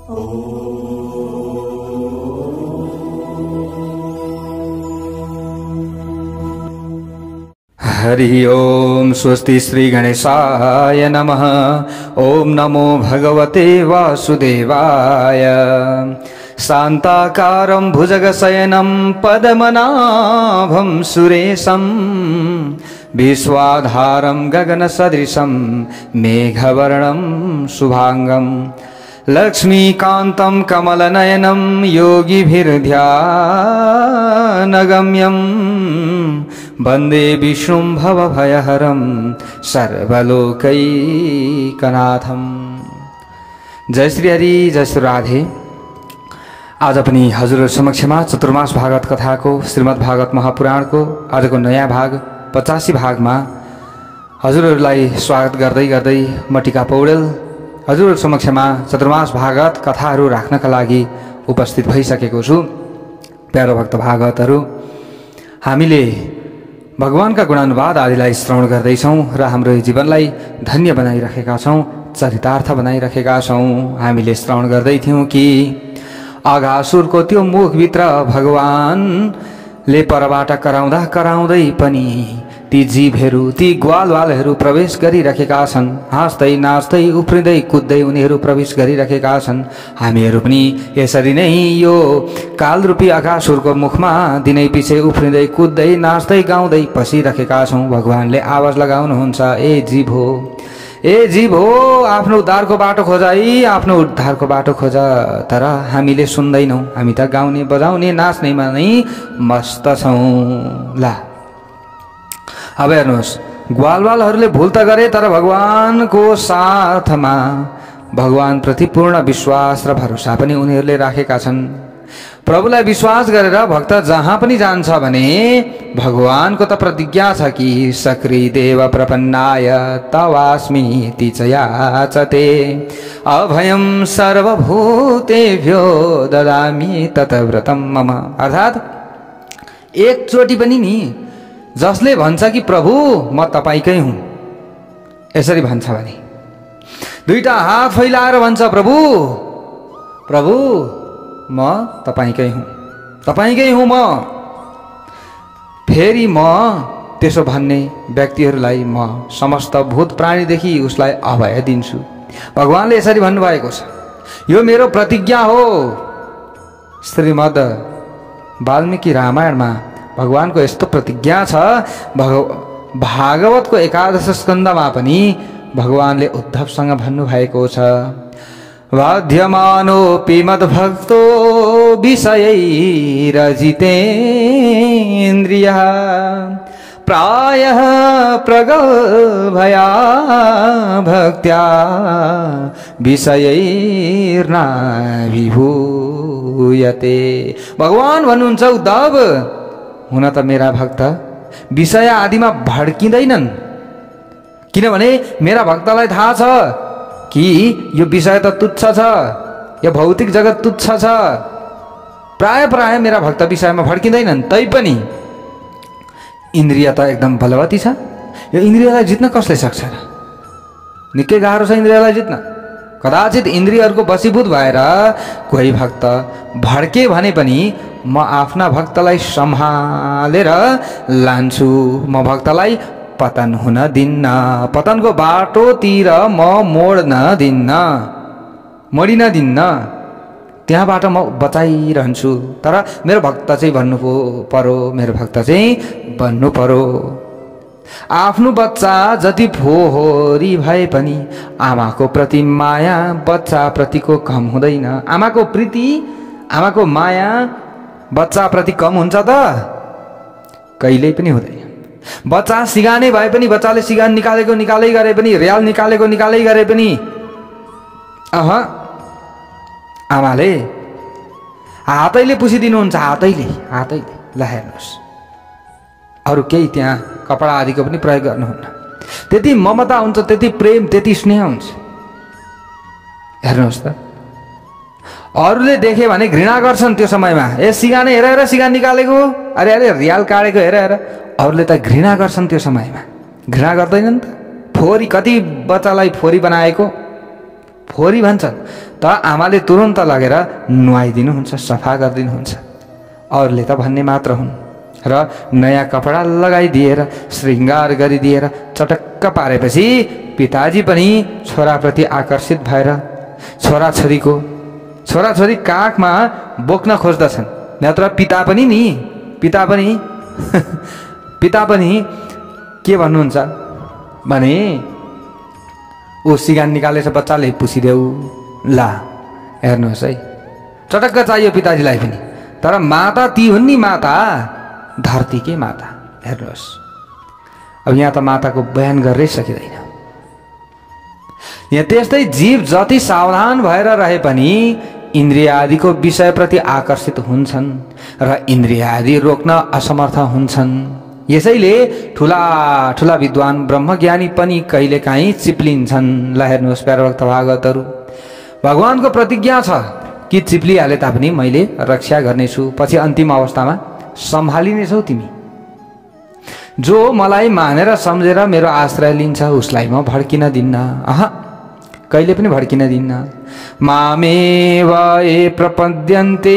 हरि ओम स्वस्ति श्री गणेशाय नमः। ओम नमो भगवते वासुदेवाय। शान्ताकारं भुजगशयनं पद्मनाभं सुरेशं विश्वाधारं गगनसदृशं मेघवर्णं शुभांगं लक्ष्मीकान्तं कमलनयनं योगिभिर्ध्यानगम्यं वन्दे विष्णुं भवभयहरं सर्वलोकैकनाथं। जय श्री हरि, जय श्री राधे। आज पनि हजुरहरु समक्षमा चतुर्मास भागवत कथाको श्रीमद् भागवत महापुराणको आजको नयाँ भाग 85 भागमा हजुरहरुलाई स्वागत गर्दै गर्दै म टिका पौडेल हजुरहरु समक्षमा चतुर्मास भागवत कथाहरू राख्नका लागि उपस्थित भइसकेको छु। प्यारो भक्त भागवतहरू, हामीले भगवानका गुणानुवाद आदिलाई श्रवण गर्दैछौँ र हाम्रो जीवनलाई धन्य बनाइरहेका छौँ, चरितार्थ बनाइरहेका छौँ। हामीले श्रवण गर्दै थियौँ कि अघासुरको त्यो मुखभित्र भगवानले परबाट कराउँदा कराउँदै पनि ती जीवहरू, ती ग्वालवालहरू प्रवेश गरिरहेका छन्। हाँस्दै नाच्दै उफ्रिँदै कुद्दै उनीहरू प्रवेश गरिरहेका छन्। हामीहरू पनि यसरी नै यो कालरूपी अघासुरको मुखमा दिनै पछि उफ्रिँदै कुद्दै नाच्दै गाउँदै पसिरहेका छौँ। भगवानले आवाज लगाउनुहुन्छ, ए जीव हो, ए जीव हो, आफ्नो उद्धारको बाटो खोज है, आफ्नो उद्धारको बाटो खोज। तर हामीले सुन्दैनौँ, हामी त गाउने बजाउने नाच्नेमा नै मस्त छौँ। ला अब हेर्नुहोस्, ग्वालवालहरूले भुल त गरे तर भगवानको साथमा भगवानप्रति पूर्ण विश्वास र भरोसा पनि उनीहरूले राखेका छन्। प्रभुलाई विश्वास गरेर भक्त जहाँ पनि जान्छ भने भगवानको त प्रतिज्ञा छ कि सक्रिदेव प्रपन्नाय तवास्मीति च याचते अभयं सर्वभूतेभ्यो ददामि ततव्रतं मम। अर्थात् एकचोटि पनि नि जसले भन्छ कि प्रभु म तपाईकै हुँ, यसरी भन्छ भने दुईटा हात फैलाएर भन्छ प्रभु प्रभु म तपाईकै हुँ, तपाईकै हुँ म, फेरि म त्यसो भन्ने व्यक्तिहरूलाई म समस्त भूत प्राणीदेखि उसलाई अभय दिन्छु। भगवानले यसरी भन्नुभएको छ। यो मेरो प्रतिज्ञा हो। श्रीमद् वाल्मीकि रामायणमा भगवानको यस्तो प्रतिज्ञा छ। भागवतको 11 स्कन्धमा पनि भगवानले उद्धवसँग भन्नुभएको छ, वाध्यमानोऽपि मद्भक्तो विषयैरजितेन्द्रियः प्रायः प्रगल्भया भक्त्या विषयैर्नाभिभूयते। भगवान भन्नुहुन्छ, उद्धव हुन त मेरा भक्त विषय आदिमा भड्किँदैनन्, किनभने मेरा भक्तलाई थाहा छ कि यो विषय त तुच्छ छ, यो भौतिक जगत तुच्छ छ। प्राय मेरा भक्त विषयमा भड्किँदैनन्। तैपनि इन्द्रिय त एकदम बलवती छ। यो इन्द्रियलाई जित्न कसले सक्छ र? निकै गाह्रो छ इन्द्रियलाई जित्न। कदाचित इन्द्रियहरूको वशीभूत भएर कोही भक्त भड्के भने पनि म आफ्ना भक्तलाई सम्हालेर लान्छु। म भक्तलाई पतन हुन दिन्न, पतनको बाटोतिर म मोडिन दिन्न, त्यहाँबाट म बचाइरहन्छु। तर मेरो भक्त चाहिँ भन्नु पर्यो, मेरो भक्त चाहिँ भन्नु पर्यो। आफ्नो बच्चा जति फोहोरी भए पनि आमाको प्रति माया बच्चा प्रतिको कम हुँदैन। आमाको प्रीति, आमाको माया बच्चा प्रति कम हुन्छ त? कहिल्यै पनि हुँदैन। बच्चा सिगाने भए पनि, बच्चाले सिगान निकालै गरे पनि, रियाल निकालै गरे पनि आमाले हातैले पुसिदिनुहुन्छ, हातैले। ल हेर्नुहोस्, अरू केही त्यहाँ कपडा आदिको पनि प्रयोग गर्नुहुन्न। त्यति ममता हुन्छ, त्यति प्रेम, त्यति स्नेह हुन्छ। हेर्नुहोस् त, अरूले देखे भने घृणा गर्छन् त्यो समयमा। ए सिगाने हेर सिगान निकालेको, अरे रियाल काटेको हेर। अरूले त घृणा गर्छन् त्यो समयमा, घृणा गर्दैनन् त? फोरी, कति बच्चालाई फोरी बनाएको फोरी भन्छन्। त आमाले तुरुन्त लगेर नुहाइदिनुहुन्छ, सफा गरिदिनुहुन्छ। अरूले त भन्ने मात्र हुन् र नयाँ कपडा लगाइदिएर श्रृङ्गार गरिदिएर चटक्क पारेपछि पिताजी पनि छोराप्रति आकर्षित भएर छोराछोरी काखमा बोक्न खोज्दछन्। नत्र पिता पनि के भन्नुहुन्छ भने ऊ सिगान निकालेछ बच्चाले पुसिदेऊ, ला हेर्नुहोस् है, चटक्क चाहियो पिताजीलाई पनि। तर माता ती हुन् नि, माता धरतीकै माता। हेर्नुहोस्, अब यहाँ त माताको बयान गर्नै सकिँदैन। यहाँ त्यस्तै जीव जति सावधान भएर रहे पनि इन्द्रिय आदिको विषयप्रति आकर्षित हुन्छन् र इन्द्रिय आदि रोक्न असमर्थ हुन्छन्। यसैले ठुला ठुला विद्वान ब्रह्मज्ञानी पनि कहिलेकाहीँ चिप्लिन्छन्। ल हेर्नुहोस् प्यारभक्त भागवतहरू, भगवानको प्रतिज्ञा छ कि चिप्लिहाले तापनि मैले रक्षा गर्नेछु, पछि अन्तिम अवस्थामा सम्हालिनेछौ तिमी। जो मलाई मानेर सम्झेर मेरो आश्रय लिन्छ उसलाई म भड्किन दिन्न, कहिले पनि भड्किन दिन्न। मामेव ए प्रपद्यन्ते।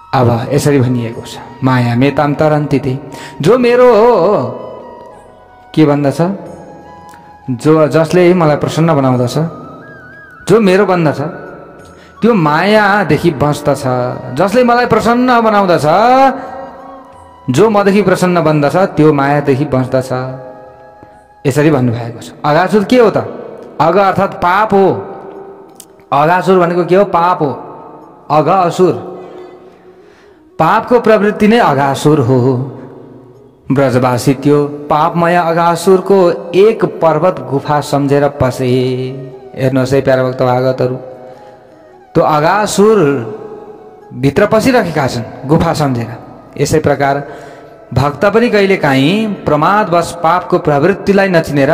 अब यसरी भनिएको छ, माया मेताम तरन्ति ते, जो मेरो के भन्दछ, जसले मलाई प्रसन्न बनाउँदछ, जो मेरो बन्दछ त्यो मायादेखि बस्दछ। जसले मलाई प्रसन्न बनाउँदछ, जो मदेखि प्रसन्न बन्दछ त्यो मायादेखि बस्दछ। यसरी भन्नुभएको छ। अघासुर के हो त? अघ अर्थात् पाप हो। अघासुर भनेको के हो? पाप हो। अघ असुर, पापको प्रवृत्ति नै अघासुर हो। ब्रजवासी त्यो पापमय अघासुरको एक पर्वत गुफा सम्झेर पसे। हेर्नुहोस् है प्यारभक्त भागवतहरू, त्यो अघासुर भित्र पसिरहेका छन् गुफा सम्झेर। यसै प्रकार भक्त पनि कहिलेकाहीँ प्रमादवश पापको प्रवृत्तिलाई नचिनेर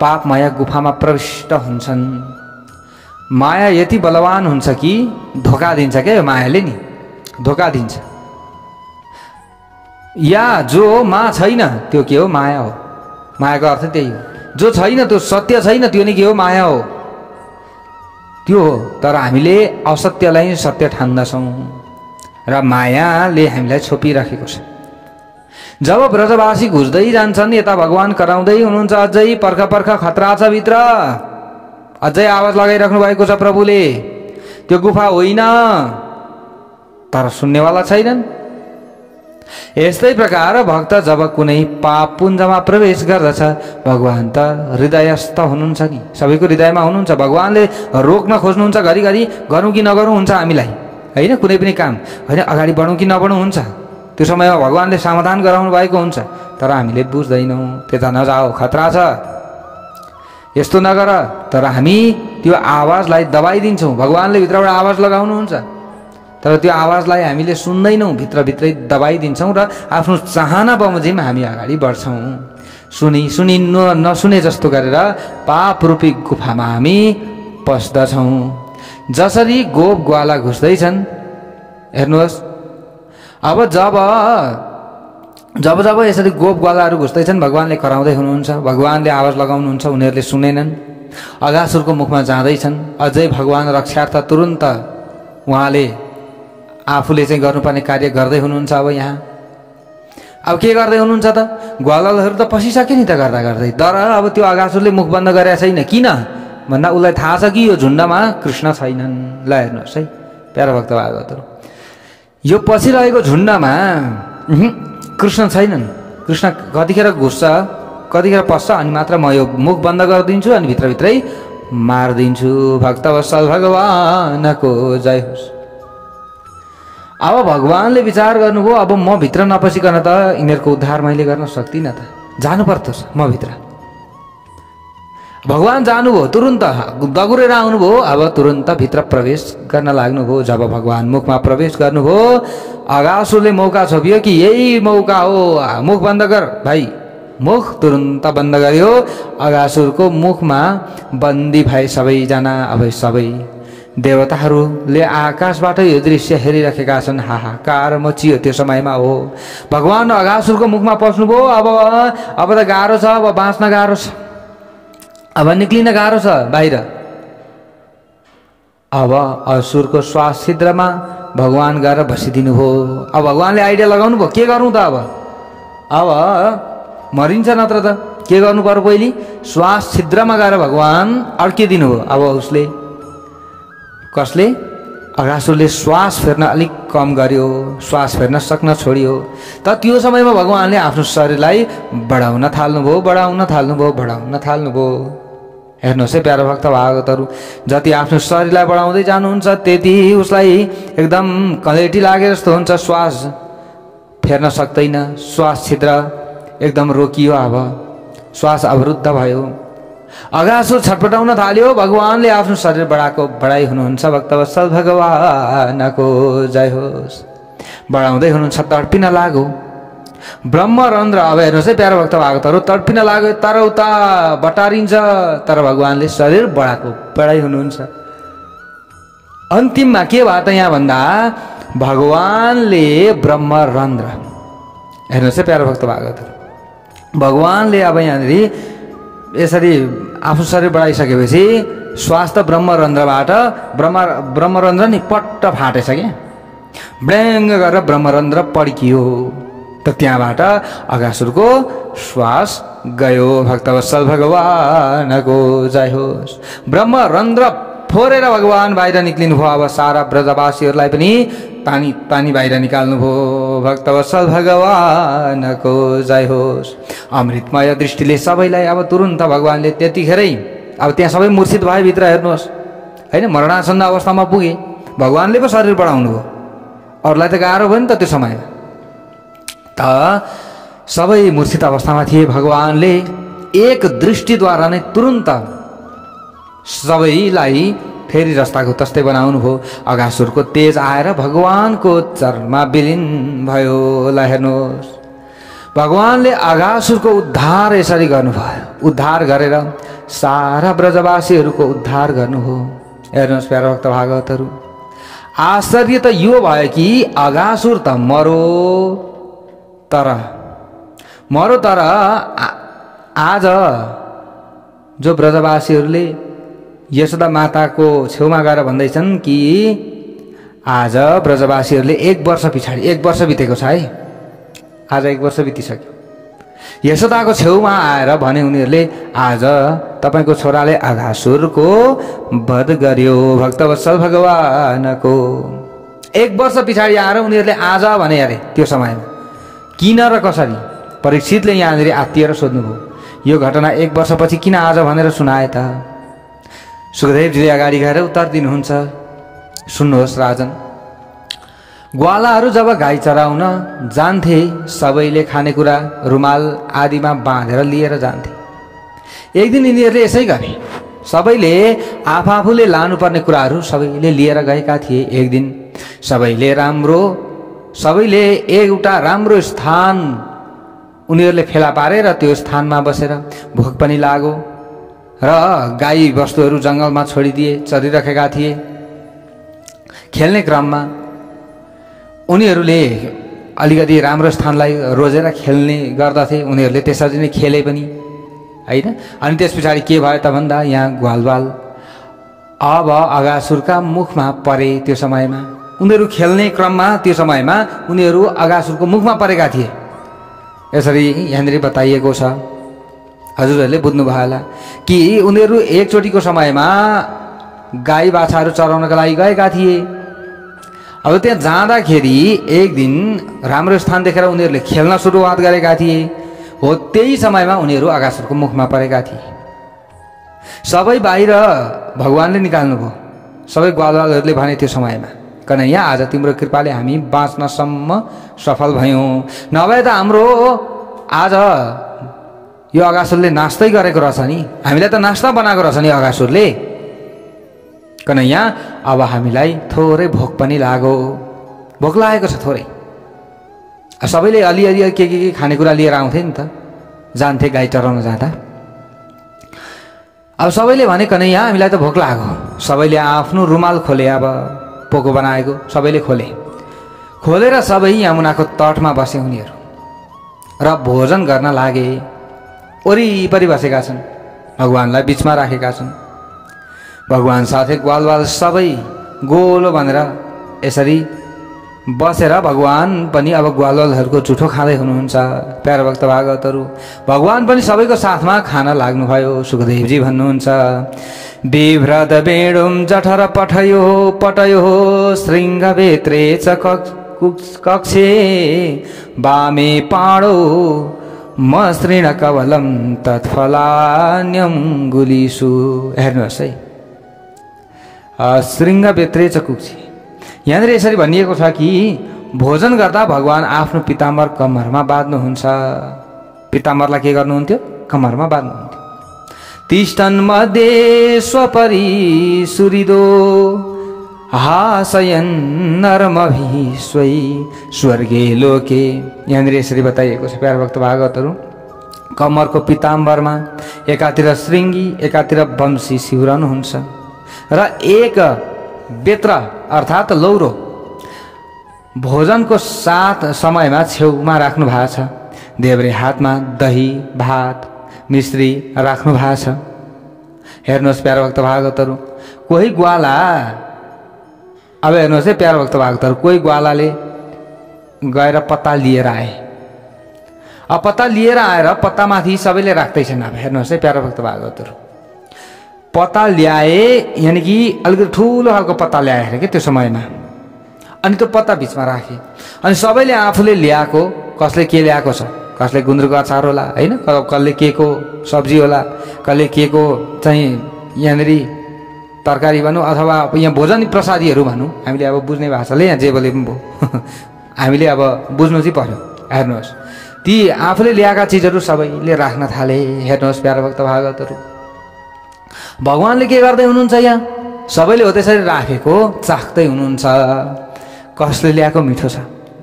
पापमय गुफामा प्रविष्ट हुन्छन्। माया यति बलवान हुन्छ कि धोका दिन्छ क्या, मायाले नि धोका दिन्छ। या जो मा छैन त्यो के हो? माया हो। मायाको अर्थ त्यही हो। जो छैन त्यो सत्य छैन, त्यो नि के हो? माया हो, त्यो हो। तर हामीले असत्यलाई सत्य ठान्दछौँ र मायाले हामीलाई छोपिराखेको छ। जब ब्रजवासी घुस्दै जान्छन्, यता भगवान कराउँदै हुनुहुन्छ, अझै पर्ख खतरा छ भित्र, अझै आवाज लगाइराख्नु भएको छ प्रभुले, त्यो गुफा होइन, तर सुन्नेवाला छैनन्। यस्तै प्रकार भक्त जब कुनै पाप पुञ्जमा प्रवेश गर्दछ, भगवान त हृदयस्थ हुनुहुन्छ नि, सबैको हृदयमा हुनुहुन्छ। भगवानले रोक्न खोज्नुहुन्छ, घरिघरि गरौँ कि नगरौँ हुन्छ हामीलाई, होइन? कुनै पनि काम होइन, अगाडि बढौँ कि नबढौँ हुन्छ। त्यो समयमा भगवानले समाधान गराउनु भएको हुन्छ, तर हामीले बुझ्दैनौँ। त्यता नजाऊ, खतरा छ, यस्तो नगर। तर हामी त्यो आवाजलाई दबाइदिन्छौँ। भगवानले भित्रबाट आवाज लगाउनुहुन्छ, तर त्यो आवाजलाई हामीले सुन्दैनौँ, भित्रभित्रै दबाइदिन्छौँ र आफ्नो चाहना बमोजिम हामी अगाडि बढ्छौँ। सुनी नसुने जस्तो गरेर पाप रूपी गुफामा हामी पस्दछौँ। जसरी गोप ग्वाला घुस्दैछन्, हेर्नुहोस्, अब जब यसरी गोप ग्वालाहरू घुस्दैछन्, भगवानले कराउँदै हुनुहुन्छ, भगवानले आवाज लगाउनुहुन्छ, उनीहरूले सुनेनन्, अघासुरको मुखमा जाँदैछन्। अझै भगवान रक्षार्थ तुरुन्त उहाँले आफूले चाहिँ गर्नुपर्ने कार्य गर्दै हुनुहुन्छ। अब यहाँ अब के गर्दै हुनुहुन्छ त? ग्वालाहरू त पसिसके नि त गर्दा गर्दै, तर अब त्यो अघासुरले मुख बन्द गरेका छैन। किन भन्दा उसलाई थाहा छ कि यो झुन्डमा कृष्ण छैनन्। ल हेर्नुहोस् है प्यारा भक्त भागवतहरू, यो पसिरहेको झुन्डमा कृष्ण छैनन्। कृष्ण कतिखेर घुस्छ, कतिखेर पस्छ, अनि मात्र म यो मुख बन्द गरिदिन्छु अनि भित्रभित्रै मारिदिन्छु। भक्तवत्सल भगवानको जय होस्। अब भगवानले विचार गर्नुभयो, अब म भित्र नपसिकन त यिनीहरूको उद्धार मैले गर्न सक्दिनँ त, जानुपर्छ म भित्र। भगवान जानुभयो, तुरुन्त दगुरेर आउनुभयो, अब तुरुन्त भित्र प्रवेश गर्न लाग्नुभयो। जब भगवान मुखमा प्रवेश गर्नुभयो, अघासुरले मौका छोपियो कि यही मौका हो, मुख बन्द कर भाइ। मुख तुरुन्त बन्द गर्यो। अघासुरको मुखमा बन्दी भए सबैजना। अब सबै देवताहरूले आकाशबाट यो दृश्य हेरिरहेका छन्। हाहाकार मचियो त्यो समयमा। हो भगवान अघासुरको मुखमा पस्नुभयो। अब त गाह्रो छ, अब बाँच्न गाह्रो छ। अब निक्लिन गाह्रो छ बाहिर। अब असुरको श्वास छिद्रमा भगवान गएर बसिदिनु हो। अब भगवानले आइडिया लगाउनु भयो, के गर्नु त अब मरिन्छ नत्र त के गर्नु पर्यो, पहिले श्वास छिद्रमा गएर भगवान अड्किदिनु हो। अब उसले कसले अगासुरले श्वास फेर्न अलिक कम गर्यो, श्वास फेर्न सक्न छोड्यो। त त्यो समयमा भगवानले आफ्नो शरीरलाई बढाउन थाल्नुभयो। हेर्नुहोस् है प्यारो भक्त भागवतहरू, जति आफ्नो शरीरलाई बढाउँदै जानुहुन्छ त्यति उसलाई एकदम कलेटी लागे जस्तो हुन्छ, श्वास फेर्न सक्दैन, श्वास छिद्र एकदम रोकियो, अब श्वास अवरुद्ध भयो। अगासुर छटपटाउन थाल्यो, भगवानले आफ्नो शरीर बढाइ हुनुहुन्छ। भक्तवत्सल भगवानको जय होस्। बढाउँदै हुनुहुन्छ, तडपिन लाग्यो ब्रह्मरन्ध्र। अब हेर्नुहोस् है प्यारो भक्त भागवतहरू, तडपिन लाग्यो तर उता बटारिन्छ, तर भगवानले शरीर बढाइ हुनुहुन्छ। अन्तिममा के भयो त यहाँ भन्दा भगवानले ब्रह्मरन्ध्र, हेर्नुहोस् है प्यारो भक्त भागवतहरू, भगवानले अब यहाँनिर यसरी आफ्नो शरीर बढाइसकेपछि श्वास त ब्रह्मरन्ध्रबाट ब्रह्मरन्ध्र नि पट्ट फाटेछ क्या, ब्ल्याङ्ग गरेर ब्रह्मरन्ध्र पड्कियो। त त्यहाँबाट अगासुरको श्वास गयो। भक्तवत्सल भगवानको जय होस्। ब्रह्मरन्ध्र फोरेर भगवान बाहिर निक्लिनु भयो। अब सारा ब्रजवासीहरूलाई पनि पानी बाहिर निकाल्नु भयो। भक्तवत्सल भगवानको जय होस्। अमृतमय दृष्टिले सबैलाई अब तुरुन्त भगवानले त्यतिखेरै अब त्यहाँ सबै मूर्छित भए भित्र, हेर्नुहोस् होइन, मरणासन्न अवस्थामा पुगे। भगवानले पो शरीर बढाउनु भयो, अरूलाई त गाह्रो भयो नि त त्यो समयमा। त सबै मूर्छित अवस्थामा थिए। भगवानले एक दृष्टिद्वारा नै तुरुन्त सबैलाई फेरि जस्ताको तस्तै बनाउनु भयो। अगासुरको तेज आएर भगवानको चरणमा विलीन भयो। ल हेर्नुहोस्, भगवानले अगासुरको उद्धार यसरी गर्नुभयो। उद्धार गरेर सारा ब्रजवासीहरूको उद्धार गर्नु हो। हेर्नुहोस् प्यारो भक्त भागवतहरू, आश्चर्य त यो भयो कि अगासुर त मरो तर आज जो ब्रजवासीहरूले यशोदा माताको छेउमा गएर भन्दैछन् कि आज ब्रजवासीहरूले 1 वर्ष पछाडि, 1 वर्ष बितेको छ है, आज 1 वर्ष बितिसक्यो, यशोदाको छेउमा आएर भने उनीहरूले आज तपाईँको छोराले अगासुरको वध गर्यो। भक्तवत्सल भगवानको 1 वर्ष पछाडि आएर उनीहरूले आज भने अरे त्यो समयमा किन र कसरी परीक्षितले यहाँनिर आत्तिएर सोध्नुभयो, यो घटना 1 वर्षपछि किन आज भनेर सुनाए त? सुखदेवजीले अगाडि गएर उत्तर दिनुहुन्छ। सुन्नुहोस् राजन, ग्वालाहरू जब गाई चराउन जान्थे सबैले खानेकुरा रुमाल आदिमा बाँधेर लिएर जान्थे। एक दिन यिनीहरूले यसै गरे, सबैले आफूले लानुपर्ने कुराहरू सबैले लिएर गएका थिए। एक दिन सबैले एउटा राम्रो स्थान उनीहरूले फेला पारेर त्यो स्थानमा बसेर भोक पनि लाग्यो र गाई वस्तुहरू जङ्गलमा छोडिदिए, चरिरहेका थिए। खेल्ने क्रममा उनीहरूले अलिकति राम्रो स्थानलाई रोजेर खेल्ने गर्दथे, उनीहरूले त्यसरी नै खेले पनि हैन। अनि त्यस पछाडि के भयो त भन्दा यहाँ ग्वालवाल अब अगासुरका मुखमा परे। त्यो समयमा उनीहरू खेल्ने क्रममा त्यो समयमा उनीहरू अगासुरको मुखमा परेका थिए। यसरी यहाँनिर बताइएको छ, हजुरहरूले बुझ्नुभयो होला कि उनीहरू एकचोटिको समयमा गाई बाछाहरू चराउनका लागि गएका थिए। अब त्यहाँ जाँदाखेरि एक दिन राम्रो स्थान देखेर उनीहरूले खेल्न सुरुवात गरेका थिए। हो त्यही समयमा उनीहरू अगासुरको मुखमा परेका थिए। सबै बाहिर भगवानले निकाल्नुभयो। सबै ग्वालवालहरूले भने त्यो समयमा, कन्हैया आज तिम्रो कृपाले हामी बाँच्नसम्म सफल भयौँ, नभए त हाम्रो आज यो अगासुरले नास्दै गरेको रहेछ नि, हामीलाई त नास्ता बनाएको रहेछ नि अगासुरले। कन्हैया अब हामीलाई थोरै भोक पनि लाग्यो, भोक लागेको छ थोरै। सबैले अलिअलि के खानेकुरा लिएर आउँथे नि त, जान्थे गाई चराउन जाँदा। अब सबैले भने कन्हैया हामीलाई त भोक लाग्यो। सबैले आफ्नो रुमाल खोले, अब पोको बनाएको सबैले खोलेर सबै यमुनाको तटमा बसे उनीहरू र भोजन गर्न लागे। वरिपरि बसेका छन् भगवानलाई बिचमा राखेका छन्। भगवान साथै ग्वालवाल सबै गोलो भनेर यसरी बसेर भगवान पनि अब ग्वालवालहरूको जुठो खाँदै हुनुहुन्छ। प्यारा भक्त भागवतहरू, भगवान पनि सबैको साथमा खान लाग्नुभयो। सुखदेवजी भन्नुहुन्छ, बिभ्रत बेणुम जठर पठयो पटयो श्रृङ्गवेत्रे च कक्षे वामे पाणो मसृण कवलम तत्फलान्यम गुलिसु। हेर्नुहोस् है, श्रृङ्गवेत्रे च कुक्षे, यहाँनिर यसरी भनिएको छ कि भोजन गर्दा भगवान आफ्नो पिताम्बर कम्मरमा बाँध्नुहुन्छ। पिताम्बरलाई के गर्नुहुन्थ्यो? कम्मरमा बाँध्नुहुन्थ्यो। तिष्ठन् मध्ये स्वपरि सुरिदो हासयन् नरमभिस्वै स्वर्गे लोके। यहाँनिर यसरी बताइएको छ प्यारा भक्त भागवतहरू, कम्मरको पिताम्बरमा एकातिर श्रृङ्गी एकातिर वंशी सिउरनुहुन्छ र एक बेत्र अर्थात् लौरो भोजनको साथ समयमा छेउमा राख्नु भएको छ। देब्रे हातमा दही भात मिश्री राख्नु भएको छ। हेर्नुहोस् प्यारा भक्त भागवतहरू, कोही ग्वाला, अब हेर्नुहोस् है प्यारा भक्त भागवतहरू, कोही ग्वालाले गएर पत्ता लिएर आए। अब पत्ता लिएर आएर पत्तामाथि सबैले राख्दैछन्। अब हेर्नुहोस् है प्यारा भक्त भागवतहरू, पत्ता ल्याए यानि कि अलिकति ठुलो खालको पत्ता ल्याए अरे कि त्यो समयमा, अनि त्यो पत्ता बिचमा राखे। अनि सबैले आफूले ल्याएको, कसले के ल्याएको छ, कसले गुन्द्रुकको अचार होला होइन, कसले के को सब्जी होला, कसले के को चाहिँ यहाँनिर तरकारी भनौँ अथवा यहाँ भोजन प्रसादीहरू भनौँ, हामीले अब बुझ्ने भाषाले यहाँ जे बोले पनि भयो हामीले अब बुझ्नु चाहिँ पर्यो। हेर्नुहोस्, ती आफूले ल्याएका चिजहरू सबैले राख्न थाले। हेर्नुहोस् प्यारा भक्त भागवतहरू, भगवानले के गर्दै हुनुहुन्छ? यहाँ सबैले हो त्यसरी राखेको चाख्दै हुनुहुन्छ। कसले ल्याएको मिठो छ,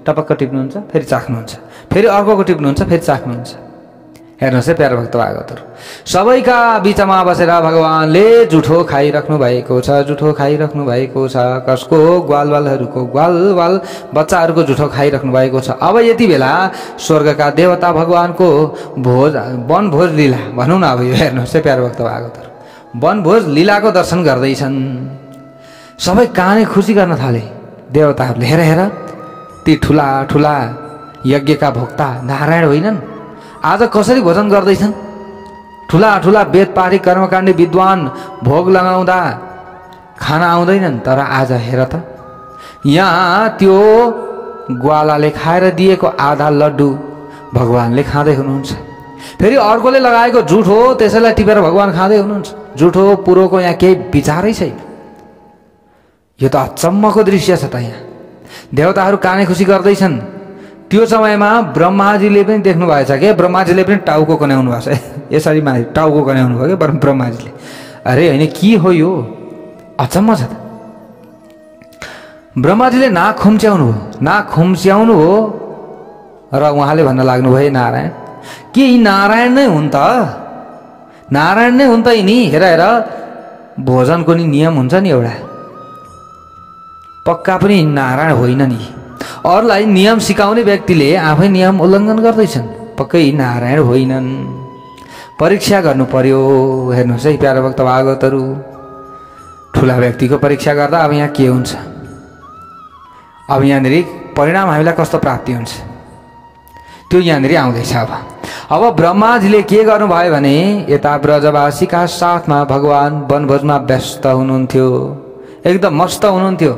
टपक्क टिप्नुहुन्छ, फेरि चाख्नुहुन्छ, फेरि अर्कोको टिप्नुहुन्छ, फेरि चाख्नुहुन्छ। हेर्नुहोस् है प्यारा भक्त भागवतहरू, सबैका बिचमा बसेर भगवानले जुठो खाइराख्नु भएको छ, जुठो खाइराख्नु भएको छ। कसको? ग्वालवालहरूको, ग्वालवाल बच्चाहरूको जुठो खाइराख्नु भएको छ। अब यति बेला स्वर्गका देवता भगवानको भोज वनभोज लीला भनौँ न। अब यो हेर्नुहोस् है प्यारा भक्त भागवतहरू, वनभोज लीलाको दर्शन गर्दैछन्। सबै काने खुसी गर्न थाले देवताहरूले। हेर हेर, ती ठुला ठुला यज्ञका भोक्ता नारायण होइनन्, आज कसरी भोजन गर्दैछन्? ठुला ठुला वेदपाठी कर्मकाण्डी विद्वान भोग लगाउँदा खाना आउँदैनन्, तर आज हेर त यहाँ त्यो ग्वालाले खाएर दिएको आधा लड्डु भगवानले खाँदै हुनुहुन्छ। फेरि अर्कोले लगाएको जुठो त्यसैलाई टिपेर भगवान खाँदै हुनुहुन्छ। जुठो पुरोको यहाँ केही विचारै छैन। यो त अचम्मको दृश्य छ त। यहाँ देवताहरू काने खुसी गर्दैछन्। त्यो समयमा ब्रह्माजीले पनि देख्नु भएछ के, ब्रह्माजीले पनि टाउको कन्याउनु भएको छ। यसरी माथि टाउको कन्याउनु भयो कि ब्रह्माजीले। अरे होइन, के हो यो? अचम्म छ त। ब्रह्माजीले नाक खुम्च्याउनु हो, नाक खुम्च्याउनु हो र उहाँले भन्न लाग्नुभयो, नारायण के यी नारायण नै हुन् त? नारायण नै हुन् त यिनी? हेर हेर, भोजनको नि नियम हुन्छ नि एउटा, पक्का पनि नारायण होइन नि। अरूलाई नियम सिकाउने व्यक्तिले आफै नियम उल्लङ्घन गर्दैछन्, पक्कै नारायण होइनन्। परीक्षा गर्नु पर्यो। हेर्नुहोस् है प्यारा भक्त भागवतहरू, ठुला व्यक्तिको परीक्षा गर्दा अब यहाँ के हुन्छ? अब यहाँनिर परिणाम हामीलाई कस्तो प्राप्ति हुन्छ त्यो यहाँनिर आउँदैछ। अब ब्रह्माजीले के गर्नुभयो भने यता ब्रजवासीका साथमा भगवान वनभोजमा व्यस्त हुनुहुन्थ्यो, एकदम मस्त हुनुहुन्थ्यो।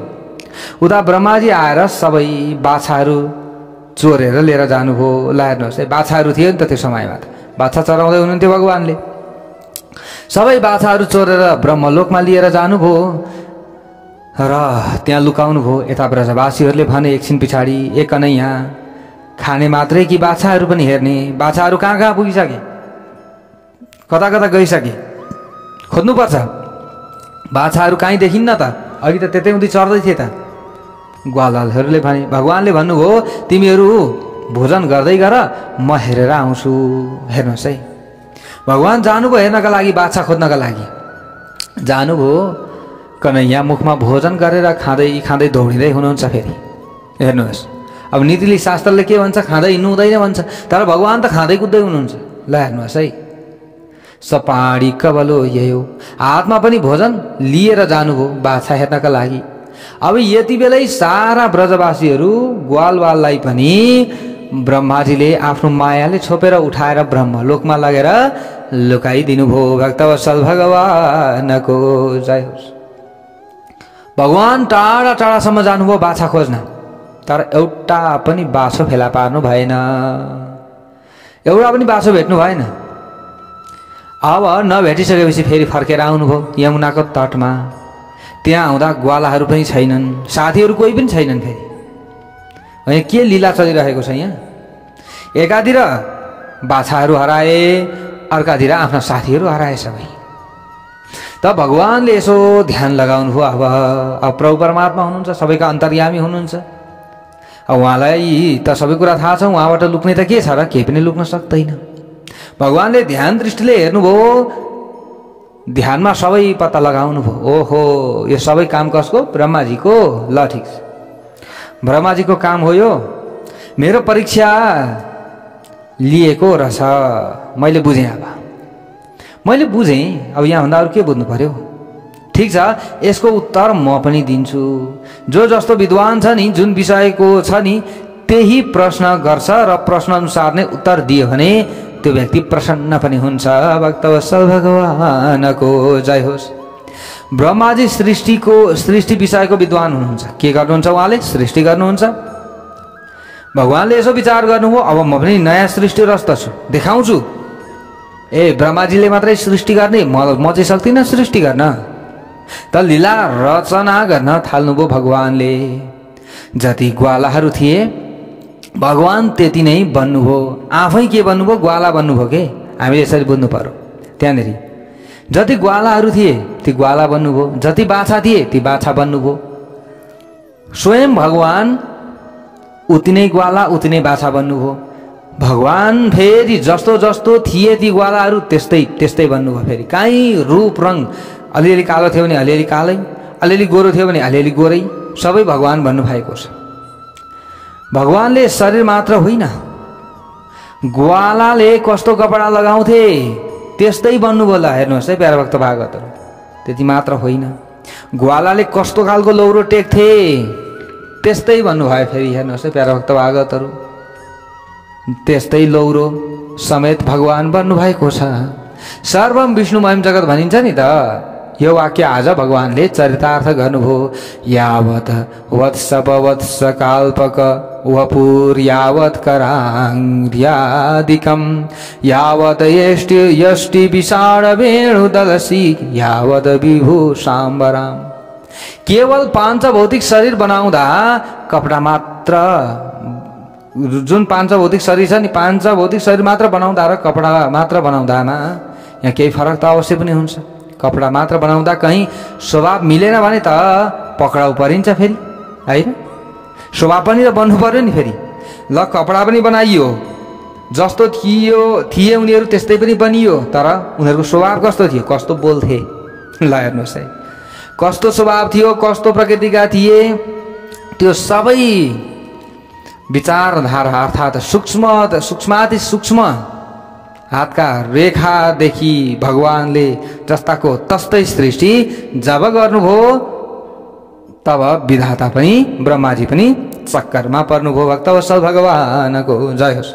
उता ब्रह्माजी आएर सबै बाछाहरू चोरेर लिएर जानुभयो। ल हेर्नुहोस् है, बाछाहरू थियो नि त त्यो समयमा, त बाछा चराउँदै हुनुहुन्थ्यो भगवानले। सबै बाछाहरू चोरेर ब्रह्मलोकमा लिएर जानुभयो र त्यहाँ लुकाउनु भयो। यता ब्रजवासीहरूले भने एकछिन पछाडि एक कन्हैया खाने मात्रै कि बाछाहरू पनि हेर्ने? बाछाहरू कहाँ कहाँ पुगिसके, कता कता गइसके, खोज्नुपर्छ। बाछाहरू कहीँ देखिन्न त, अघि त त्यतै उति चढ्दै थिए त। ग्वालहरूले भने, भगवानले भन्नुभयो तिमीहरू भोजन गर्दै गर, म हेरेर आउँछु। हेर्नुहोस् है, भगवान जानुभयो हेर्नका लागि, बाछा खोज्नका लागि जानुभयो। कन्हैया मुखमा भोजन गरेर खाँदै खाँदै दौडिँदै हुनुहुन्छ। फेरि हेर्नुहोस्, अब नीतिले शास्त्रले के भन्छ? खाँदै हिँड्नु हुँदैन भन्छ, तर भगवान त खाँदै कुद्दै हुनुहुन्छ। ल हेर्नुहोस् है, सपाडी कबलो ययो। हातमा पनि भोजन लिएर जानुभयो बाछा हेर्नका लागि। अब यति बेलै सारा ब्रजवासीहरू ग्वालवाललाई पनि ब्रह्माजीले आफ्नो मायाले छोपेर उठाएर ब्रह्मलोकमा लगेर लुकाइदिनु भयो। भक्तवत्सल भगवानको जय होस्। भगवान टाढा टाढासम्म जानुभयो बाछा खोज्न, तर एउटा पनि बाछो फेला पार्नु भएन, एउटा पनि बाछो भेट्नु भएन। अब नभेटिसकेपछि फेरि फर्केर आउनुभयो यमुनाको तटमा। त्यहाँ आउँदा ग्वालाहरू पनि छैनन्, साथीहरू कोही पनि छैनन्। फेरि अनि के लीला चलिरहेको छ यहाँ? एकातिर बाछाहरू हराए, अर्कातिर आफ्ना साथीहरू हराए सबै। त भगवानले यसो ध्यान लगाउनु भयो। अब प्रभु परमात्मा हुनुहुन्छ, सबैका अन्तर्यामी हुनुहुन्छ। अब उहाँलाई त सबै कुरा थाहा छ, उहाँबाट लुक्ने त के छ र? केही पनि लुक्न सक्दैन। भगवानले ध्यान दृष्टिले हेर्नुभयो, ध्यानमा सबै पत्ता लगाउनु भयो। ओहो, यो सबै काम कसको? ब्रह्माजीको। ल ठिक छ, ब्रह्माजीको काम हो यो। मेरो परीक्षा लिएको रहेछ, मैले बुझेँ। अब मैले बुझेँ, अब यहाँभन्दा अरू के बुझ्नु पर्यो? ठिक छ, यसको उत्तर म पनि दिन्छु। जो जस्तो विद्वान छ नि, जुन विषयको छ नि, त्यही प्रश्न गर्छ र प्रश्न अनुसार नै उत्तर दियो भने त्यो व्यक्ति प्रसन्न पनि हुन्छ। भक्तवत्सल भगवानको जय होस्। ब्रह्माजी सृष्टि विषयको विद्वान हुनुहुन्छ। के गर्नुहुन्छ उहाँले? सृष्टि गर्नुहुन्छ। भगवानले यसो विचार गर्नुभयो, अब म पनि नयाँ सृष्टि रस्त छु, देखाउँछु। ब्रह्माजीले मात्रै सृष्टि गर्ने, म चाहिँ सक्दिनँ सृष्टि गर्न। त लीला रचना गर्न थाल्नुभयो भगवानले। जति ग्वालाहरू थिए भगवान त्यति नै बन्नुभयो। आफै के बन्नुभयो? ग्वाला बन्नुभयो के? हामीले यसरी बुझ्नु पर्यो। त्यहाँनिर जति ग्वालाहरू थिए ती ग्वाला बन्नुभयो, जति बाछा थिए ती बाछा बन्नुभयो। स्वयं भगवान उति नै ग्वाला उति नै बाछा बन्नुभयो। भगवान फेरि जस्तो जस्तो थिए ती ग्वालाहरू त्यस्तै त्यस्तै बन्नुभयो। फेरि काहीँ रूप रङ, अलिअलि कालो थियो भने अलिअलि कालै, अलिअलि गोरो थियो भने अलिअलि गोरै, सबै भगवान भन्नुभएको छ। भगवानले शरीर मात्र होइन, ग्वालाले कस्तो कपडा लगाउँथे त्यस्तै बन्नुभयो। ल हेर्नुहोस् है प्यारा भक्त भागवतहरू, त्यति मात्र होइन, ग्वालाले कस्तो खालको लौरो टेक्थे त्यस्तै भन्नुभयो। फेरि हेर्नुहोस् है प्यारा भक्त भागवतहरू, त्यस्तै लौरो समेत भगवान बन्नुभएको छ। सर्वम विष्णुमयम जगत भनिन्छ नि त। यो वाक्य आज भगवानले चरितार्थ गर्नुभयो। यावत वत्स काल्पक वपुर यावत कराङ्ग्र्यादिकं यावत यष्टि विषाण वेणु दलसी यावत विभु साम्बराम। केवल पांचभौतिक शरीर बनाउँदा कपडा मात्र, जुन पांचभौतिक शरीर छ नि, पांचभौतिक शरीर मात्र बनाउँदा र कपडा मात्र बनाउँदामा यहाँ केही फरक त अवश्य पनि हुन्छ। कपडा मात्र बनाउँदा कहीँ स्वभाव मिलेन भने त पक्राउ परिन्छ फेरि, होइन? स्वभाव पनि त बन्नु पर्यो नि फेरि। ल कपडा पनि बनाइयो, जस्तो थिए उनीहरू त्यस्तै पनि बनियो, तर उनीहरूको स्वभाव कस्तो थियो, कस्तो बोल्थे? ल हेर्नुहोस् है, कस्तो स्वभाव थियो, कस्तो प्रकृतिका थिए, त्यो सबै विचारधारा अर्थात् सूक्ष्माति सूक्ष्म हातका रेखादेखि भगवानले जस्ताको तस्तै सृष्टि जब गर्नुभयो तब विधाता पनि ब्रह्माजी पनि चक्करमा पर्नुभयो। भक्तवत्सल भगवानको जय होस्।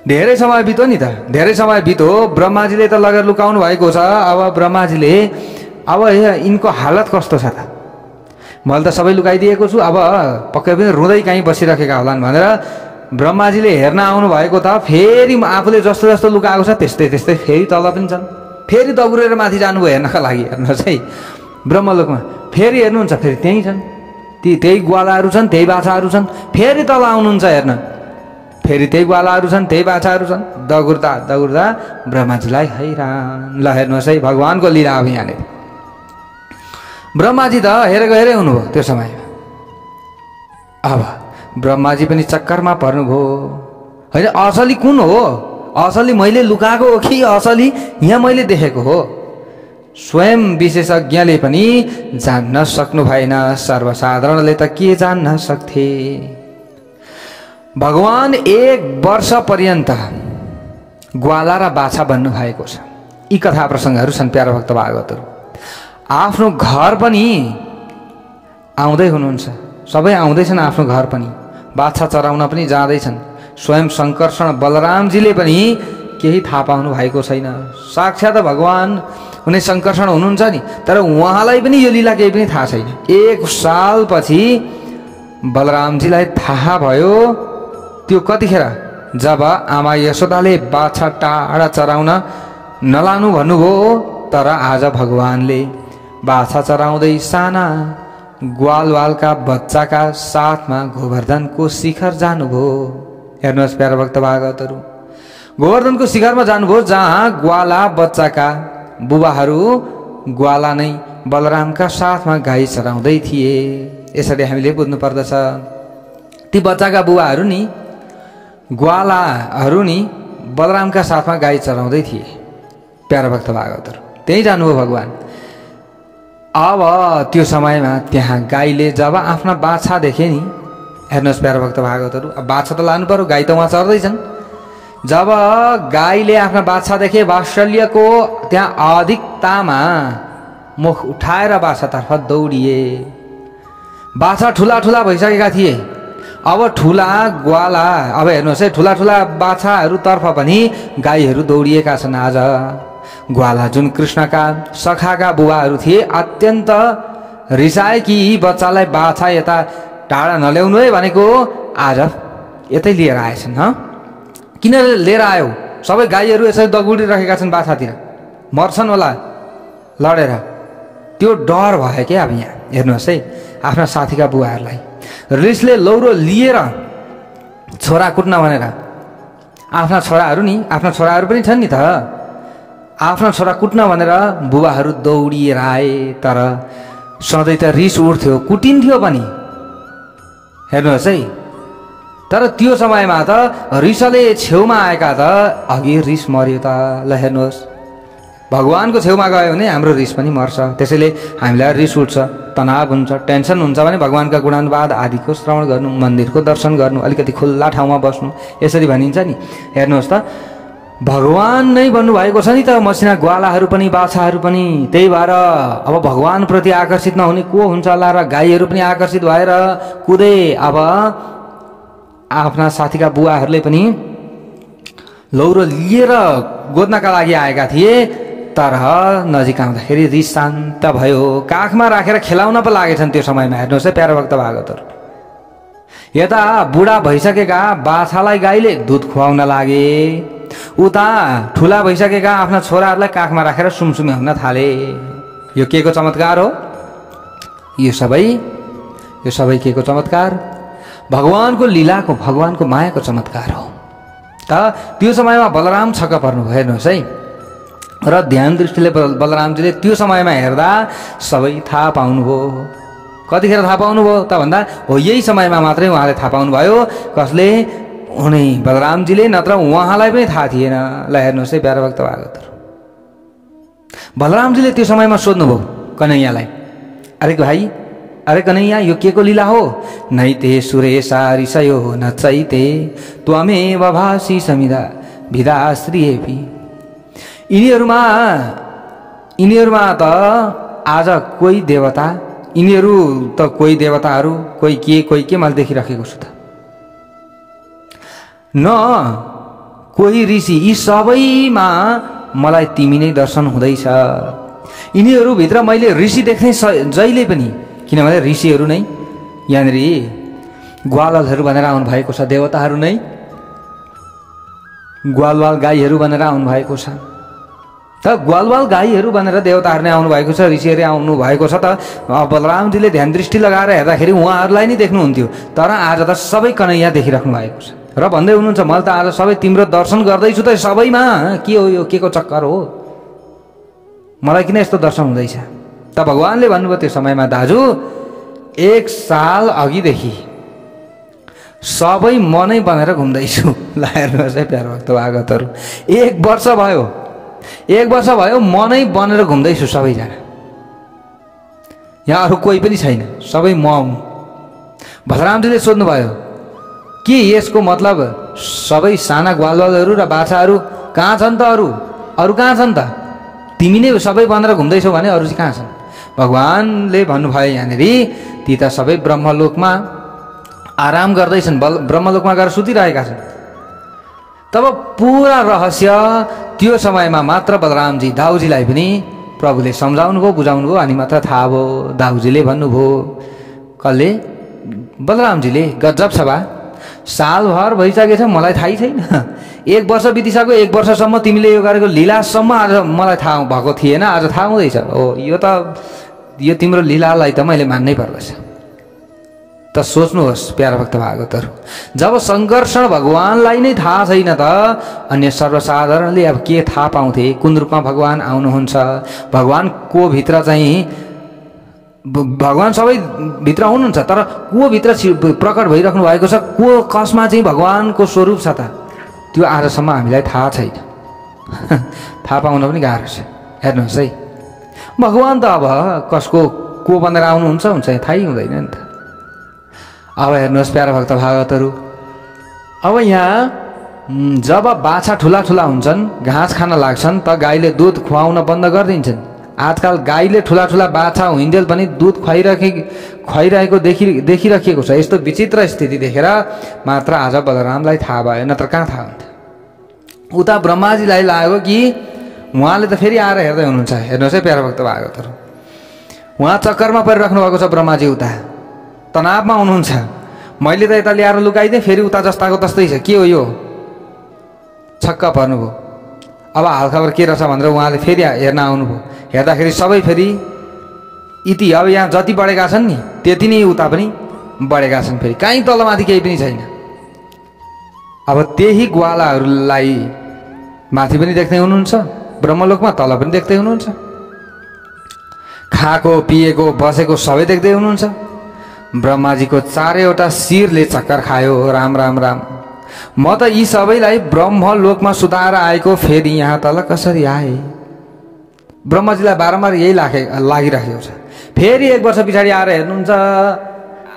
धेरै समय बित्यो नि त, धेरै समय बित्यो। ब्रह्माजीले त लगेर लुकाउनु भएको छ। अब ब्रह्माजीले अब यिनको हालत कस्तो छ त? मैले त सबै लुकाइदिएको छु, अब पक्कै पनि रुँदै कहीँ बसिरहेका होलान् भनेर ब्रह्माजीले हेर्न आउनु भएको त। फेरि आफूले जस्तो जस्तो लुकाएको छ त्यस्तै त्यस्तै फेरि तल पनि छन्। फेरि दगुरेर माथि जानुभयो हेर्नका लागि। हेर्नुहोस् है ब्रह्मलोकमा फेरि हेर्नुहुन्छ, फेरि त्यहीँ छन्, त्यही ग्वालाहरू छन्, त्यही बाछाहरू छन्। फेरि तल आउनुहुन्छ हेर्न, फेरि त्यही ग्वालाहरू छन्, त्यही बाछाहरू छन्। दगुर्दा दगुर्दा ब्रह्माजीलाई हैरान। ल हेर्नुहोस् है भगवानको लीला। अब यहाँनिर ब्रह्माजी त हेरेको हेरे हुनुभयो त्यो समयमा। अब ब्रह्माजी पनि चक्करमा पर्नुभयो। होइन असली कुन हो? असली मैले लुकाएको हो कि असली यहाँ मैले देखेको हो? स्वयं विशेषज्ञले पनि जान्न सक्नु भएन। सर्वसाधारणले त के जान्न सक्थे? भगवान 1 वर्ष पर्यन्त ग्वाला र बाछा बन्नु भएको छ। यी कथा प्रसङ्गहरू छन् प्यारा भक्त भागवतहरू। आफ्नो घर पनि आउँदै हुनुहुन्छ, सबै आउँदैछन् आफ्नो घर पनि, बाछा चराउन पनि जाँदैछन्। स्वयं शङ्कर्षण बलरामजीले पनि केही थाहा पाउनु भएको छैन। साक्षात् भगवान् हुने शङ्कर्षण हुनुहुन्छ नि, तर उहाँलाई पनि यो लीला केही पनि थाहा छैन। 1 सालपछि बलरामजीलाई थाहा भयो। त्यो कतिखेर? जब आमा यशोदाले बाछा टाढा चराउन नलानु भन्नुभयो, तर आज भगवानले बाछा चराउँदै साना ग्वालवालका बच्चाका साथमा गोवर्धनको शिखर जानुभयो। हेर्नुहोस् प्यारा भक्त भागवतहरू, गोवर्धनको शिखरमा जानुभयो, जहाँ ग्वाला बच्चाका बुबाहरू ग्वाला नै बलरामका साथमा गाई चराउँदै थिए। यसरी हामीले बुझ्नु पर्दछ। ती बच्चाका बुबाहरू नि, ग्वालाहरू नि बलरामका साथमा गाई चराउँदै थिए। प्यारा भक्त भागवतहरू, त्यही जानुभयो भगवान। अब त्यो समयमा त्यहाँ गाईले जब आफ्ना बाछा देखे नि, हेर्नुहोस् प्यारा भक्त भागवतहरू, अब बाछा त लानु पर्यो, गाई त उहाँ चर्दैछन्। जब गाईले आफ्ना बाछा देखे, वात्सल्यको त्यहाँ अधिकतामा मुख उठाएर बाछातर्फ दौडिए। बाछा ठुला ठुला भइसकेका थिए। अब ठुला ग्वाला, अब हेर्नुहोस् है, ठुला ठुला बाछाहरूतर्फ पनि गाईहरू दौडिएका छन्। आज ग्वाला जुन कृष्णका सखाका बुबाहरू थिए, अत्यन्त रिसाए कि बच्चालाई बाछा यता टाढा नल्याउनु है भनेको, आज यतै लिएर आएछन्। किन लिएर आयो? सबै गाईहरू यसरी दगुडिरहेका छन्, बाछातिर मर्छन् होला लडेर। त्यो डर भयो क्या। अब यहाँ हेर्नुहोस् है, आफ्ना साथीका बुवाहरूलाई रिसले लौरो लिएर छोरा कुट्न भनेर, आफ्ना छोराहरू नि, आफ्ना छोराहरू पनि छन् नि त, आफ्ना छोरा कुट्न भनेर बुबाहरू दौडिएर आए। तर सधैँ त रिस उठ्थ्यो, कुटिन्थ्यो पनि। हेर्नुहोस् है, तर त्यो समयमा त रिसले छेउमा आएका त अघि रिस मर्यो त। ल हेर्नुहोस्, भगवानको छेउमा गयो भने हाम्रो रिस पनि मर्छ। त्यसैले हामीलाई रिस उठ्छ, तनाव हुन्छ, टेन्सन हुन्छ भने भगवानका गुणानुवाद आदिको श्रवण गर्नु, मन्दिरको दर्शन गर्नु, अलिकति खुल्ला ठाउँमा बस्नु, यसरी भनिन्छ नि। हेर्नुहोस् त, भगवान नै भन्नुभएको छ नि त, मसिना ग्वालाहरू पनि बाछाहरू पनि। त्यही भएर अब भगवानप्रति आकर्षित नहुने को हुन्छ होला, र गाईहरू पनि आकर्षित भएर कुदे। अब आफ्ना साथीका बुवाहरूले पनि लौरो लिएर गोद्नका लागि आएका थिए। तर नजिक आउँदाखेरि रिस शान्त भयो। काखमा राखेर खेलाउन पो लागेछन् त्यो समयमा। हेर्नुहोस् है प्यारा भक्त भागवतहरू, यता बुढा भइसकेका बाछालाई गाईले दुध खुवाउन लागे, उता ठुला भइसकेका आफ्ना छोराहरूलाई काखमा राखेर सुमसुमे हुन थाले। यो के को चमत्कार हो? यो सबै के को चमत्कार? भगवानको लीलाको, भगवानको मायाको चमत्कार हो। त त्यो समयमा बलराम छक्क पर्नुभयो। हेर्नुहोस् है, र ध्यान दृष्टिले बलरामजीले त्यो समयमा हेर्दा सबै थाहा पाउनुभयो। कतिखेर थाहा पाउनुभयो त भन्दा, हो यही समयमा मात्रै उहाँले थाहा पाउनुभयो। कसले? उनी बलरामजीले, नत्र उहाँलाई पनि थाहा थिएन। ल हेर्नुहोस् है प्यारा भक्त भागवतहरू, बलरामजीले त्यो समयमा सोध्नुभयो कन्हैयालाई, अरे भाइ, अरे कन्हैया, यो के को लीला हो? नैते सुरेशा ऋषयो नचैते त्वमेव भासी समिधा भिदा श्रीएपि। यिनीहरूमा त आज कोही देवता, यिनीहरू त कोही देवताहरू, कोही के मैले देखिराखेको छु त, न कोही ऋषि। यी सबैमा मलाई तिमी नै दर्शन हुँदैछ। यिनीहरूभित्र मैले ऋषि देख्ने जहिले पनि, किनभने ऋषिहरू नै यहाँनिर ग्वालहरू भनेर आउनु भएको छ, देवताहरू नै ग्वालवाल गाईहरू भनेर आउनु भएको छ। त ग्वालवाल गाईहरू भनेर देवताहरू नै आउनु भएको छ, ऋषिहरू आउनु भएको छ। त बलरामजीले ध्यान दृष्टि लगाएर हेर्दाखेरि उहाँहरूलाई नै देख्नुहुन्थ्यो। तर आज त सबै कन्हैया देखिराख्नु भएको छ र भन्दै हुनुहुन्छ, मैले त आज सबै तिम्रो दर्शन गर्दैछु त, सबैमा के हो, यो के को चक्कर हो, मलाई किन यस्तो दर्शन हुँदैछ? त भगवानले भन्नुभयो त्यो समयमा, दाजु 1 साल अघिदेखि सबै म नै बनेर घुम्दैछु। ल हेर्नुहोस् है प्यारा भक्त भागवतहरू, 1 वर्ष भयो, 1 वर्ष भयो म नै बनेर घुम्दैछु सबैजना। यहाँ अरू कोही पनि छैन, सबै म हुँ। बलरामजीले सोध्नुभयो, के यसको मतलब सबै साना ग्वालवालहरू र बाछाहरू कहाँ छन् त? अरू कहाँ छन् त? तिमी नै सबै बनेर घुम्दैछौ भने अरू चाहिँ कहाँ छन्? भगवानले भन्नुभयो यहाँनिर ती त सबै ब्रह्मलोकमा आराम गर्दैछन्, ब्रह्मलोकमा गएर सुतिरहेका छन्। तब पुरा रहस्य त्यो समयमा मात्र बलरामजी दाउजीलाई पनि प्रभुले सम्झाउनु भयो, बुझाउनु भयो, अनि मात्र थाहा भयो। दाउजीले भन्नुभयो, कसले? बलरामजीले, गजब छ बा, सालभर भइसकेछ मलाई थाहै छैन। 1 वर्ष बितिसक्यो, 1 वर्षसम्म तिमीले यो गरेको लीलासम्म आज मलाई थाहा भएको थिएन, आज थाहा हुँदैछ। हो, यो तिम्रो लीलालाई त मैले मान्नै पर्दछ। त सोच्नुहोस् प्यारा भक्त भागवतहरू, जब सङ्कर्षण भगवानलाई नै थाहा छैन त अन्य सर्वसाधारणले अब के थाहा पाउँथे कुन रूपमा भगवान आउनुहुन्छ? भगवानको भित्र चाहिँ भगवान सबै भित्र हुनुहुन्छ, तर को भित्र प्रकट भइराख्नु भएको छ, को कसमा चाहिँ भगवानको स्वरूप छ त त्यो आजसम्म हामीलाई थाहा छैन। थाहा पाउन पनि गाह्रो छ। हेर्नुहोस् है, भगवान त अब कसको को बनेर आउनुहुन्छ हुन्छ थाहै हुँदैन नि त। अब हेर्नुहोस् प्यारा भक्त भागवतहरू, अब यहाँ जब बाछा ठुला ठुला हुन्छन्, घाँस खान लाग्छन् त गाईले दुध खुवाउन बन्द गरिदिन्छन्। आजकल गाईले ठुला ठुला बाछा हुइन्जेल पनि दुध खुवाइरहेको देखिराखिएको छ। यस्तो विचित्र स्थिति देखेर मात्र आज बलरामलाई थाहा भयो, नत्र कहाँ थाहा हुन्थ्यो? उता ब्रह्माजीलाई लाग्यो कि उहाँले त फेरि आएर हेर्दै हुनुहुन्छ। हेर्नुहोस् है प्यारा भक्त भागवतहरू, उहाँ चक्करमा परिराख्नु भएको छ। ब्रह्माजी उता तनावमा हुनुहुन्छ। मैले त यता ल्याएर लुकाइदिएँ, फेरि उता जस्ताको तस्तै छ, के हो यो? छक्क पर्नुभयो। अब हालखबर के रहेछ भनेर उहाँले फेरि हेर्न आउनुभयो। हेर्दाखेरि सबै फेरि इति अब यहाँ जति बढेका छन् नि त्यति नै उता पनि बढेका छन्, फेरि कहीँ तलमाथि केही पनि छैन। अब त्यही ग्वालाहरूलाई माथि पनि देख्दै हुनुहुन्छ, ब्रह्मलोकमा तल पनि देख्दै हुनुहुन्छ, खाएको पिएको बसेको सबै देख्दै हुनुहुन्छ। ब्रह्माजीको 4वटा शिरले चक्कर खायो। राम राम राम, म त यी सबैलाई ब्रह्मलोकमा सुताएर आएको, फेरि यहाँ तल कसरी आए? ब्रह्माजीलाई बारम्बार यही लागिरहेको छ। फेरि 1 वर्ष पछाडि आएर हेर्नुहुन्छ,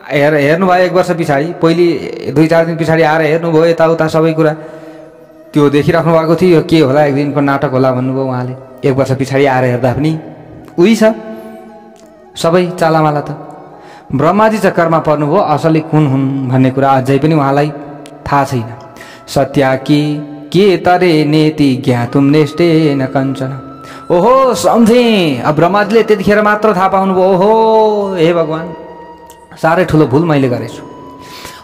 हेर्नुभयो 1 वर्ष पछाडि, पहिले 2-4 दिन पछाडि आएर हेर्नुभयो यताउता सबै कुरा त्यो देखिराख्नु भएको थियो। यो के होला, एक दिनको नाटक होला भन्नुभयो उहाँले। 1 वर्ष पछाडि आएर हेर्दा पनि उही छ सबै चालामाला। त ब्रह्माजी चक्करमा पर्नुभयो। असली कुन हुन् भन्ने कुरा अझै पनि उहाँलाई थाहा छैन। सत्या के तरे नेति ज्ञातुम नेष्टेन कञ्चन। ओहो सम्झे, अब ब्रह्माजीले त्यतिखेर मात्र थाहा पाउनुभयो, ओहो हे भगवान, साह्रै ठुलो भुल मैले गरेछु।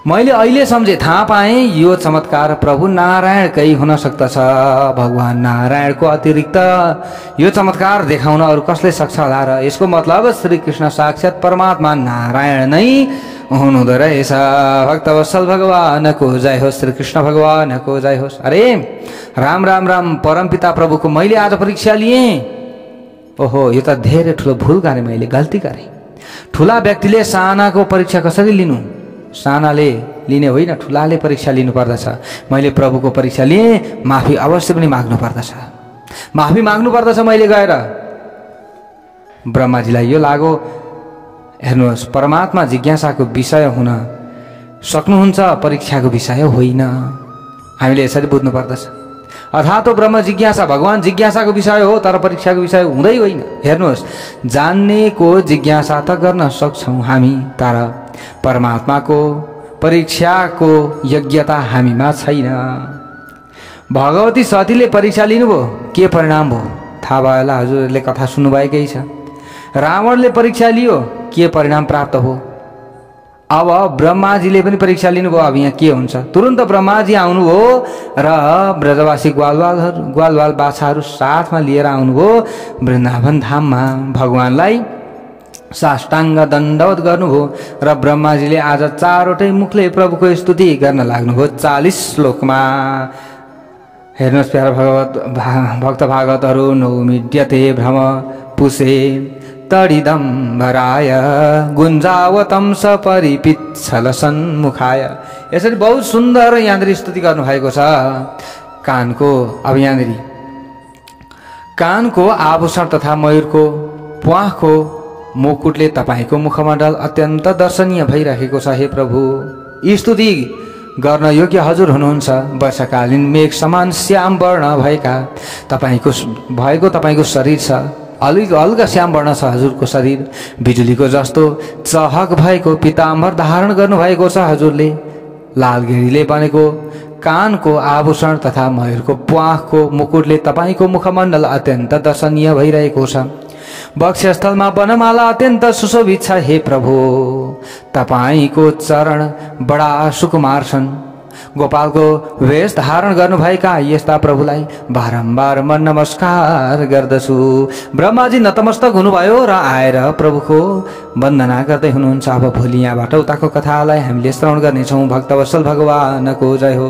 मैले अहिले सम्झेँ, थाहा पाएँ यो चमत्कार प्रभु नारायणकै हुन सक्दछ। भगवान नारायणको अतिरिक्त यो चमत्कार देखाउन अरू कसले सक्छ होला र? यसको मतलब श्रीकृष्ण साक्षात् परमात्मा नारायण नै हुनुहुँदो रहेछ। भक्तवत्सल भगवानको जय होस्, श्रीकृष्ण भगवानको जय होस्। अरे राम राम राम, परमपिता प्रभुको मैले आज परीक्षा लिएँ। ओहो, यो त धेरै ठुलो भुल गरेँ, मैले गल्ती गरेँ। ठुला व्यक्तिले सानाको परीक्षा कसरी लिनु? सानाले लिने होइन, ठुलाले परीक्षा लिनु पर्दछ। मैले प्रभुको परीक्षा लिएँ, माफी अवश्य पनि माग्नु पर्दछ, माफी माग्नु पर्दछ मैले गएर। ब्रह्माजीलाई यो लाग्यो, हेर्नुहोस्, परमात्मा जिज्ञासाको विषय हुन सक्नुहुन्छ, परीक्षाको विषय होइन। हामीले यसरी बुझ्नु पर्दछ। अर्थात् ब्रह्म जिज्ञासा भगवान जिज्ञासाको विषय हो, तर परीक्षाको विषय हुँदै होइन। हेर्नुहोस्, जान्नेको जिज्ञासा त गर्न सक्छौँ हामी, तर परमात्माको परीक्षाको योग्यता हामीमा छैन। भगवती सतीले परीक्षा लिनुभयो, के परिणाम भयो थाहा भयो होला, हजुरहरूले कथा सुन्नुभएकै छ। रावणले परीक्षा लियो, के परिणाम प्राप्त हो? अब ब्रह्माजीले पनि परीक्षा लिनुभयो। अब यहाँ के हुन्छ? तुरन्त ब्रह्माजी आउनुभयो र ब्रजवासी ग्वालवाल बाछाहरू साथमा लिएर आउनुभयो वृन्दावन धाममा। भगवानलाई साष्टाङ्ग दण्डवत गर्नुभयो र ब्रह्माजीले आज 4वटै मुखले प्रभुको स्तुति गर्न लाग्नुभयो 40 श्लोकमा। हेर्नुहोस् प्यारा भक्त भागवतहरू, नौमिड्यते भ्रम पुषे तडिदम्बराय गुञ्जावतम सपरिपिच्छल सन्मुखाय। यसरी बहुत सुन्दर यहाँनिर स्तुति गर्नुभएको छ कानको। अब यहाँनिर कानको आभूषण तथा मयूरको प्वाखको मुकुटले तपाईँको मुखमण्डल अत्यन्त दर्शनीय भइरहेको छ। हे प्रभु, यी स्तुति गर्न योग्य हजुर हुनुहुन्छ। वर्षाकालीन मेघ समान श्याम वर्ण भएको तपाईँको शरीर छ। अलग श्याम वर्ण छ हजुरको शरीर। बिजुलीको जस्तो चहक भएको पीताम्बर धारण गर्नुभएको छ हजुरले। लाल गेडीले बनेको कानको आभूषण तथा मयूरको प्वाखको मुकुटले तपाईँको मुखमण्डल अत्यन्त दर्शनीय भइरहेको छ। वक्षस्थलमा वनमाला अत्यन्त सुशोभित छ। हे प्रभु, तपाईँको चरण बडा सुकुमार छन्। गोपालको वेश धारण गर्नुभएका यस्ता प्रभुलाई बारम्बार म नमस्कार गर्दछु। ब्रह्माजी नतमस्तक हुनुभयो र आएर प्रभुको वन्दना गर्दै हुनुहुन्छ। अब भोलि यहाँबाट उताको कथालाई हामीले श्रवण गर्नेछौँ। भक्तवत्सल भगवानको जय हो।